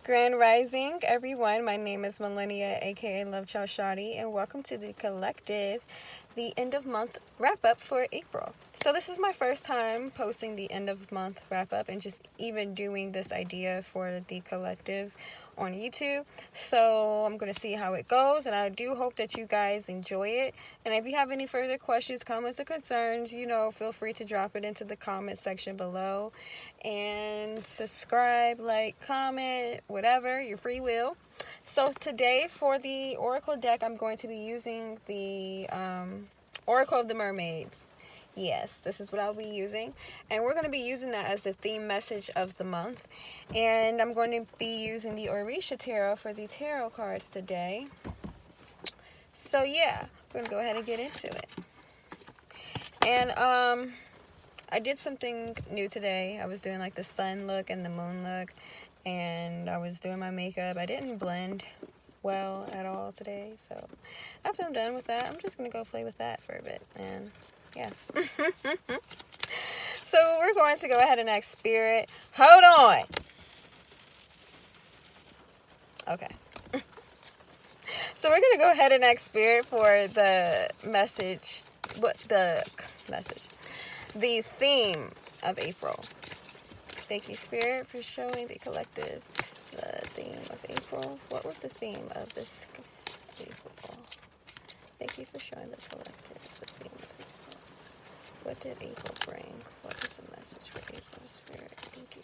Grand Rising, everyone. My name is Millennia, aka Love Child Shawty, and welcome to the collective, the end of month wrap up for April. So, this is my first time posting the end of month wrap up and just even doing this idea for the collective on YouTube. So, I'm going to see how it goes, and I do hope that you guys enjoy it. And if you have any further questions, comments, or concerns, feel free to drop it into the comment section below. And subscribe, like, comment, whatever, your free will. So today for the Oracle deck, I'm going to be using the Oracle of the Mermaids. Yes, this is what I'll be using. And we're going to be using that as the theme message of the month. And I'm going to be using the Orisha Tarot for the tarot cards today. So yeah, we're going to go ahead and get into it. And I did something new today. I was doing like the sun look and the moon look, and I was doing my makeup. I didn't blend well at all today, so after I'm done with that, I'm just gonna go play with that for a bit, and yeah. So we're going to go ahead and ask Spirit. Hold on. Okay. So we're gonna go ahead and ask Spirit for the message. What the message? The theme of April. Thank you, Spirit, for showing the collective the theme of April. What was the theme of this April? Thank you for showing the collective the theme of April. What did April bring? What was the message for April, Spirit? Thank you.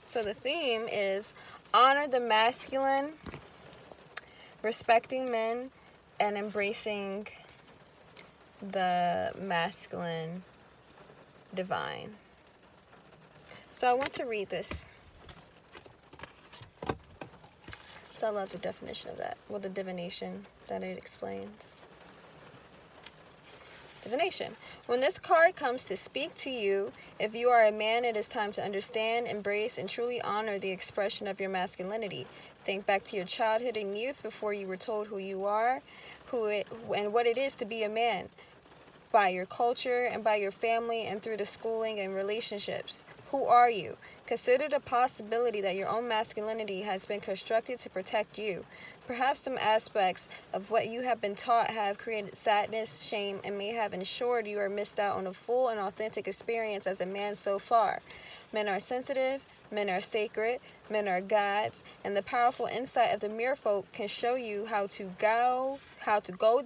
So the theme is honor the masculine, respecting men, and embracing the masculine divine. So I want to read this. So I love the definition of that. Well, the divination that it explains. Divination. When this card comes to speak to you, if you are a man, it is time to understand, embrace, and truly honor the expression of your masculinity. Think back to your childhood and youth before you were told who you are, and what it is to be a man, by your culture and by your family and through the schooling and relationships. Who are you? Consider the possibility that your own masculinity has been constructed to protect you. Perhaps some aspects of what you have been taught have created sadness, shame, and may have ensured you are missed out on a full and authentic experience as a man so far. Men are sensitive, men are sacred, men are gods, and the powerful insight of the Merfolk can show you how to go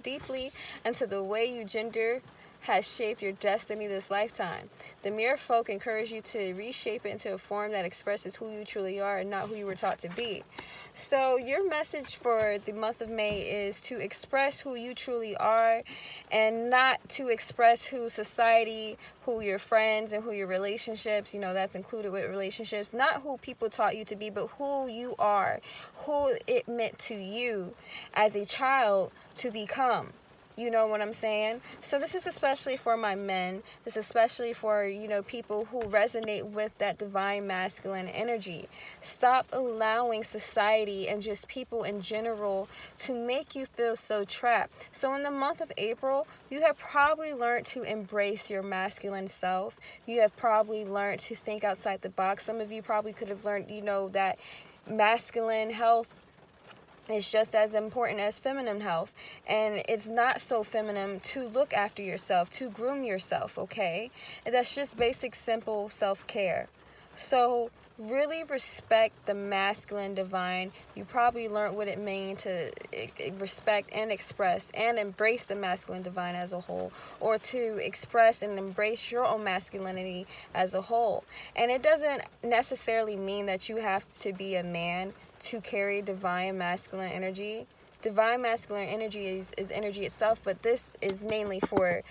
deeply into the way you gender has shaped your destiny this lifetime. The Merfolk encourage you to reshape it into a form that expresses who you truly are and not who you were taught to be. So your message for the month of May is to express who you truly are and not to express who society, who your friends, and who your relationships, that's included with relationships, not who people taught you to be, but who you are, who it meant to you as a child to become. You know what I'm saying? So this is especially for my men. This is especially for, people who resonate with that divine masculine energy. Stop allowing society and just people in general to make you feel so trapped. So in the month of April, you have probably learned to embrace your masculine self. You have probably learned to think outside the box. Some of you probably could have learned, that masculine health is just as important as feminine health, and it's not so feminine to look after yourself, to groom yourself, okay? And that's just basic, simple self-care. So really respect the masculine divine. You probably learned what it means to respect and express and embrace the masculine divine as a whole, or to express and embrace your own masculinity as a whole. And it doesn't necessarily mean that you have to be a man to carry divine masculine energy. Divine masculine energy is energy itself, but this is mainly for,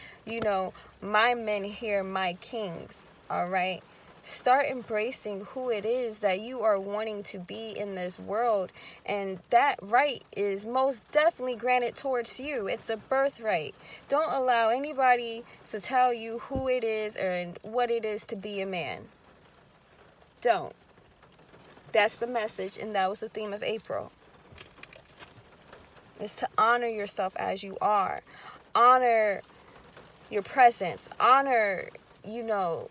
my men here, my kings, all right? Start embracing who it is that you are wanting to be in this world, and that right is most definitely granted towards you. It's a birthright. Don't allow anybody to tell you who it is or what it is to be a man. Don't. That's the message, and that was the theme of April. Is to honor yourself as you are. Honor your presence. Honor, there's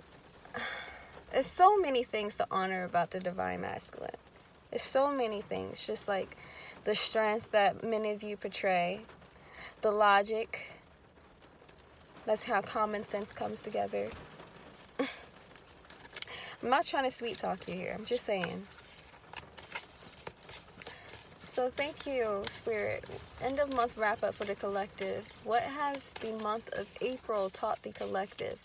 so many things to honor about the divine masculine. There's so many things. Just like the strength that many of you portray, the logic. That's how common sense comes together. I'm not trying to sweet talk you here. I'm just saying. So thank you, Spirit. End of month wrap up for the collective. What has the month of April taught the collective?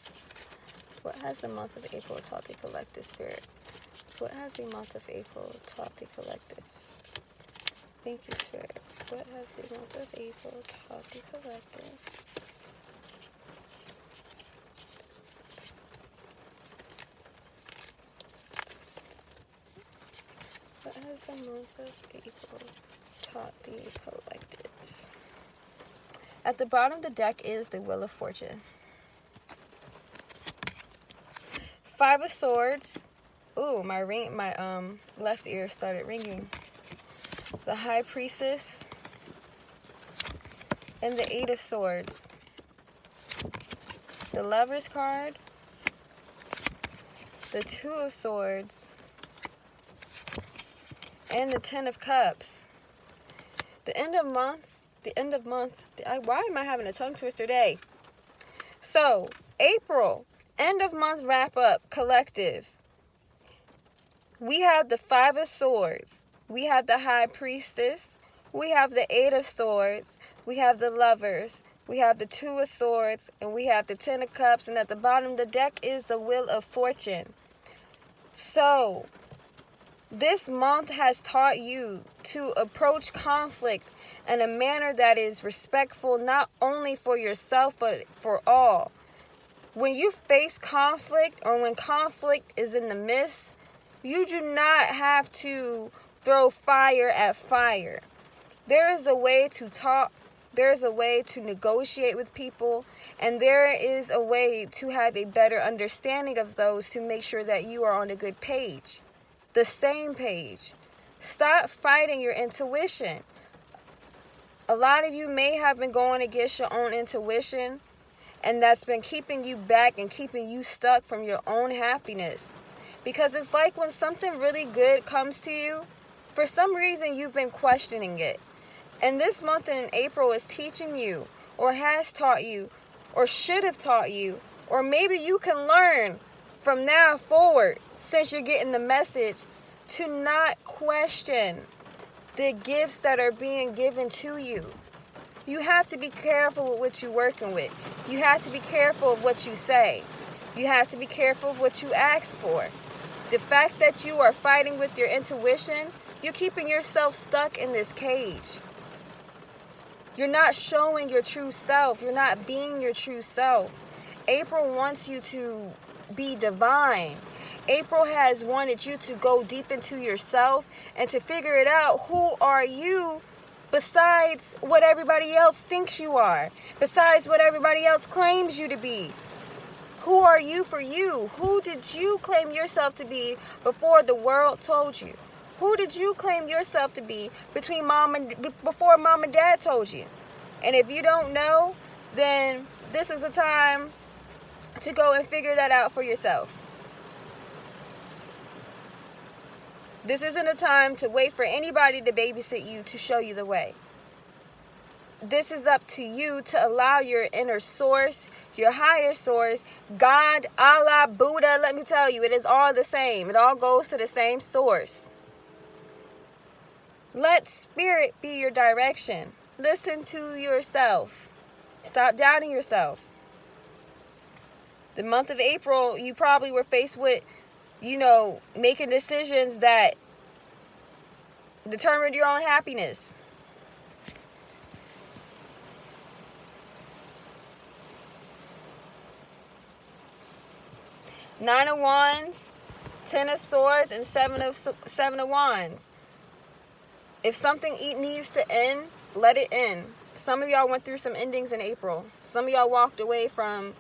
What has the month of April taught the collective, Spirit? What has the month of April taught the collective? Thank you, Spirit. What has the month of April taught the collective? What has the month of April taught the collective? At the bottom of the deck is the Wheel of Fortune. Five of Swords. Ooh, my left ear started ringing. The High Priestess. And the Eight of Swords. The Lover's card. The Two of Swords. And the Ten of Cups. The end of month. Why am I having a tongue twister day? So, April. End of month wrap up. Collective. We have the Five of Swords. We have the High Priestess. We have the Eight of Swords. We have the Lovers. We have the Two of Swords. And we have the Ten of Cups. And at the bottom of the deck is the Wheel of Fortune. So, this month has taught you to approach conflict in a manner that is respectful not only for yourself but for all. When you face conflict or when conflict is in the midst, you do not have to throw fire at fire. There is a way to talk. There is a way to negotiate with people. And there is a way to have a better understanding of those to make sure that you are on a good page. The same page. Stop fighting your intuition. A lot of you may have been going against your own intuition, and that's been keeping you back and keeping you stuck from your own happiness. Because it's like when something really good comes to you, for some reason you've been questioning it. And this month in April is teaching you, or has taught you, or should have taught you, or maybe you can learn from now forward, since you're getting the message, to not question the gifts that are being given to you. You have to be careful with what you're working with. You have to be careful of what you say. You have to be careful of what you ask for. The fact that you are fighting with your intuition, you're keeping yourself stuck in this cage. You're not showing your true self. You're not being your true self. April wants you to be divine. April has wanted you to go deep into yourself and to figure it out. Who are you besides what everybody else thinks you are? Besides what everybody else claims you to be? Who are you for you? Who did you claim yourself to be before the world told you? Who did you claim yourself to be before mom and dad told you? And if you don't know, then this is a time to go and figure that out for yourself. This isn't a time to wait for anybody to babysit you to show you the way. This is up to you to allow your inner source, your higher source, God, Allah, Buddha, let me tell you, it is all the same. It all goes to the same source. Let spirit be your direction. Listen to yourself. Stop doubting yourself. The month of April, you probably were faced with, making decisions that determined your own happiness. Nine of Wands, Ten of Swords, and Seven of Wands. If something needs to end, let it end. Some of y'all went through some endings in April. Some of y'all walked away from,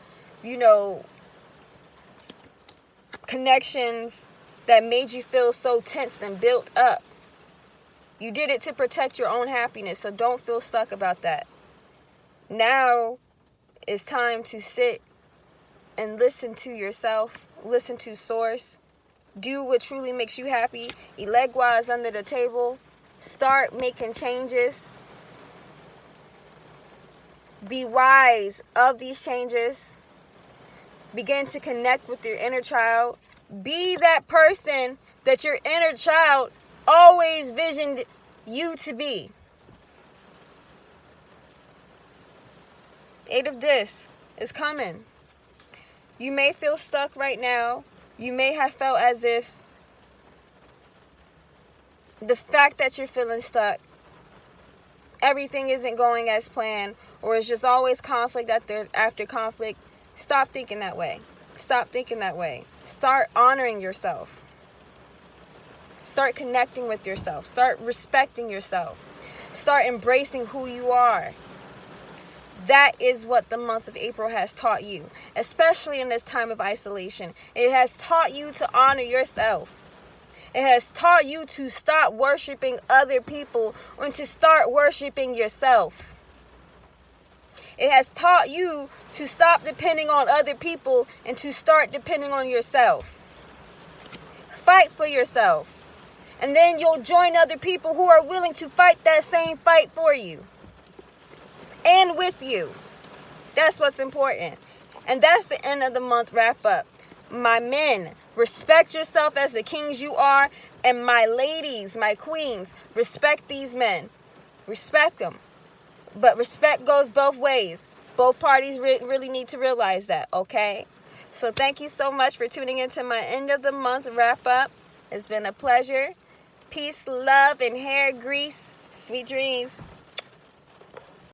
connections that made you feel so tensed and built up. You did it to protect your own happiness, so don't feel stuck about that. Now it's time to sit and listen to yourself, listen to source, do what truly makes you happy. Elegua is under the table. Start making changes. Be wise of these changes. Begin to connect with your inner child. Be that person that your inner child always visioned you to be. Eight of Discs is coming. You may feel stuck right now. You may have felt as if the fact that you're feeling stuck, everything isn't going as planned, or it's just always conflict after conflict. Stop thinking that way. Stop thinking that way. Start honoring yourself. Start connecting with yourself. Start respecting yourself. Start embracing who you are. That is what the month of April has taught you, especially in this time of isolation. It has taught you to honor yourself. It has taught you to stop worshiping other people and to start worshiping yourself. It has taught you to stop depending on other people and to start depending on yourself. Fight for yourself. And then you'll join other people who are willing to fight that same fight for you and with you. That's what's important. And that's the end of the month wrap up. My men, respect yourself as the kings you are. And my ladies, my queens, respect these men. Respect them. But respect goes both ways. Both parties really need to realize that, okay? So thank you so much for tuning into my end of the month wrap up. It's been a pleasure. Peace, love, and hair grease. Sweet dreams.